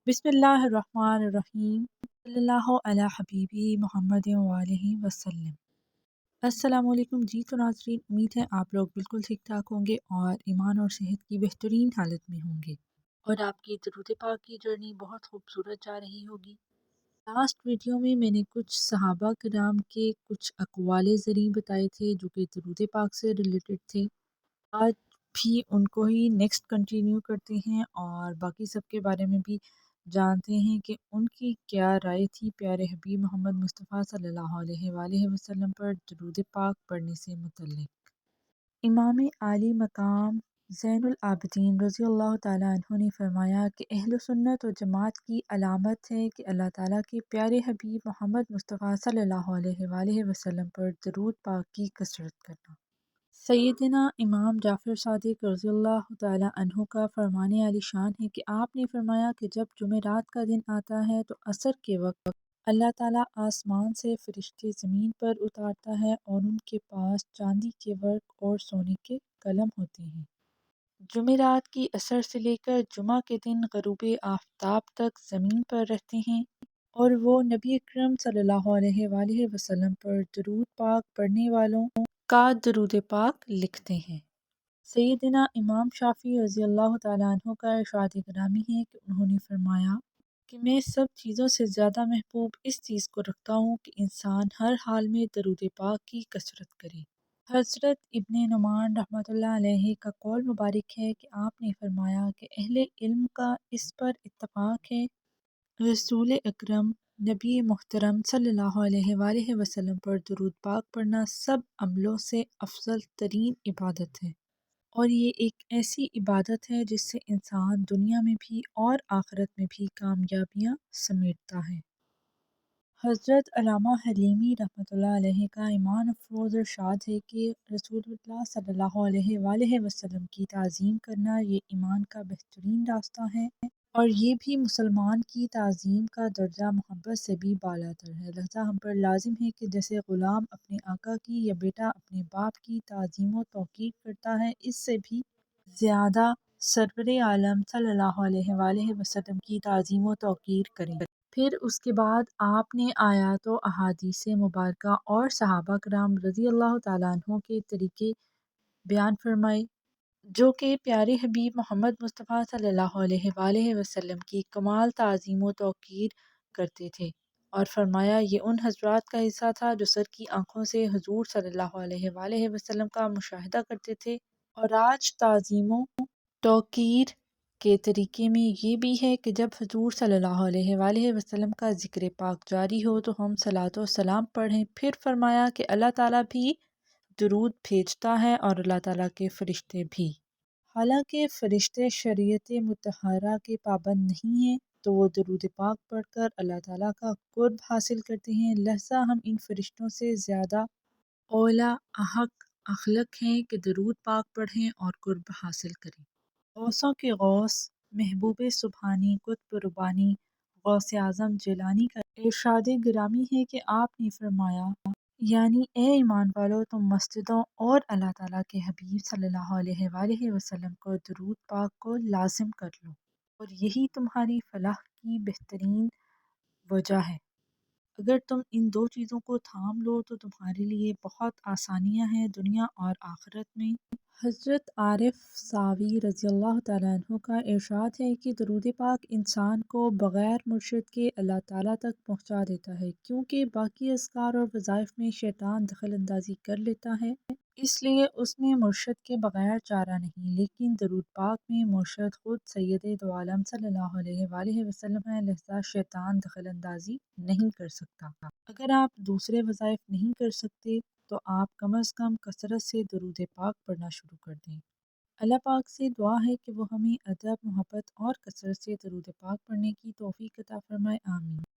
बिस्मिल्लाहिर्रहमानिर्रहीम सल्लल्लाहु अला हबीबी मोहम्मद वालिहि वसल्लम। अस्सलामुअलैकुम जी। तो नाज़रीन, उम्मीद है आप लोग बिल्कुल ठीक ठाक होंगे और ईमान और सेहत की बेहतरीन हालत में होंगे और आपकी दरूद पाक की जर्नी बहुत खूबसूरत जा रही होगी। लास्ट वीडियो में मैंने कुछ सहाबा किराम के कुछ अक़वाले ज़री बताए थे जो कि दरूद पाक से रिलेटेड थे। आज भी उनको ही नेक्स्ट कंटिन्यू करते हैं और बाकी सब के बारे में भी जानते हैं कि उनकी क्या राय थी प्यारे हबीब मोहम्मद मुस्तफ़ा सल्लल्लाहु अलैहि वसल्लम पर दरूद पाक पढ़ने से मुतल्लिक़। इमाम आली मकाम ज़ैनुल आबिदीन रज़ी अल्लाह ताला अन्हु ने फरमाया कि अहले सुन्नत व जमात की अलामत है कि अल्लाह ताला के प्यारे हबीब मोहम्मद मुस्तफ़ा सल्लल्लाहु अलैहि वसल्लम पर दरूद पाक की कसरत करना। सैयदना इमाम जाफ़र सादिक़ रज़ियल्लाहु ताला अन्हु का फरमाने आली शान है कि आपने फरमाया कि जब जुमेरात का दिन आता है तो असर के वक्त अल्लाह ताला आसमान से फ़रिश्ते ज़मीन पर उतारता है और उनके पास चांदी के वर्क और सोने के कलम होते हैं। जुमेरात की असर से लेकर जुमा के दिन ग़ुरूब आफ़ताब तक ज़मीन पर रहते हैं और वो नबी अकरम सल्लल्लाहु अलैहि वसल्लम पर दरूद पाक पढ़ने वालों का दरूद पाक लिखते हैं। सैयदना इमाम शाफ़ी रज़ी अल्लाह ताला अन्हु का इरशाद गिरामी है कि उन्होंने फरमाया कि मैं सब चीज़ों से ज़्यादा महबूब इस चीज़ को रखता हूँ कि इंसान हर हाल में दरूद पाक की कसरत करे। हज़रत इब्ने नुमान रहमतुल्लाह अलैहि का कौल मुबारक है कि आपने फरमाया कि अहले इल्म का इस पर इत्तफ़ाक़ है रसूल अकरम नबी मुहतरम सल्लल्लाहु अलैहि वसल्लम पर दरूद पाक पढ़ना सब अमलों से अफजल तरीन इबादत है और ये एक ऐसी इबादत है जिससे इंसान दुनिया में भी और आखिरत में भी कामयाबियाँ समेटता है। हज़रत अल्लामा हलीमी रहमतुल्लाह अलैहि का ईमान अफरोज़ इरशाद है कि रसूलुल्लाह सल्लल्लाहु अलैहि वसल्लम की ताज़ीम करना ये ईमान का बेहतरीन रास्ता है और ये भी मुसलमान की ताज़ीम का दर्जा मोहब्बत से भी बालातर है। लिहाजा हम पर लाजिम है कि जैसे ग़ुलाम अपने आका की या बेटा अपने बाप की ताज़ीम व तौक़ीर करता है, इससे भी ज़्यादा सरवरे आलम सल्लल्लाहु अलैहि वसल्लम की ताज़ीम व तौक़ीर करें। फिर उसके बाद आपने आयात व अहादीस मुबारका और सहाबा कराम रज़ी अल्लाह ताला अन्हों के तरीके बयान फरमाए जो कि प्यारे हबीब मोहम्मद मुस्तफ़ा सल्लल्लाहु अलैहि वसल्लम की कमाल ताज़ीम व तौक़ीर करते थे और फरमाया ये उन हज़रात का हिस्सा था जो सर की आँखों से हुज़ूर सल्लल्लाहु अलैहि वसल्लम का मुशाहिदा करते थे। और आज ताज़ीम व तौक़ीर के तरीके में ये भी है कि जब हुज़ूर सल्लल्लाहु अलैहि वसल्लम का ज़िक्र पाक जारी हो तो हम सलातो व सलाम पढ़ें। फिर फरमाया कि अल्लाह ताला भी दुरूद भेजता है और अल्लाह ताला के फ़रिश्ते भी। हालांकि फ़रिश्ते शरीयत मुतहरा के पाबंद नहीं हैं तो वो दरूद पाक पढ़कर अल्लाह ताला का कुर्ब हासिल करते हैं। लिहाजा हम इन फ़रिश्तों से ज़्यादा औला अहक अखलक हैं कि दरूद पाक पढ़ें और कुर्ब हासिल करें। गौसों के गौस महबूब सुबहानी कुतुब रुबानी गौसे आज़म जिलानी का इरशाद गिरामी है कि आपने फरमाया यानी ए ईमान वालो तुम मस्जिदों और अल्लाह ताला के हबीब सल्लल्लाहु अलैहि वसल्लम को दरूद पाक को लाजिम कर लो और यही तुम्हारी फलाह की बेहतरीन वजह है। अगर तुम इन दो चीज़ों को थाम लो तो तुम्हारे लिए बहुत आसानियाँ हैं दुनिया और आखिरत में। हज़रत आरिफ सावी रज़ी अल्लाह ताला अन्हु का इरशाद है कि दरूद पाक इंसान को बग़ैर मुर्शिद के अल्लाह ताला तक पहुँचा देता है क्योंकि बाकी अज़कार और वज़ाइफ में शैतान दखल अंदाज़ी कर लेता है, इसलिए उसमें मुर्शिद के बग़ैर चारा नहीं। लेकिन दरूद पाक में मुर्शिद ख़ुद सैयद दो आलम सल्लल्लाहु अलैहि वसल्लम है, लिहाजा शैतान दखल अंदाज़ी नहीं कर सकता। अगर आप दूसरे वज़ाइफ नहीं कर सकते तो आप कम अज़ कम कसरत से दरूद पाक पढ़ना शुरू कर दें। अल्लाह पाक से दुआ है कि वो हमें अदब, मोहब्बत और कसरत से दरूद पाक पढ़ने की तौफ़ीक़ अता फ़रमाए। आमीन।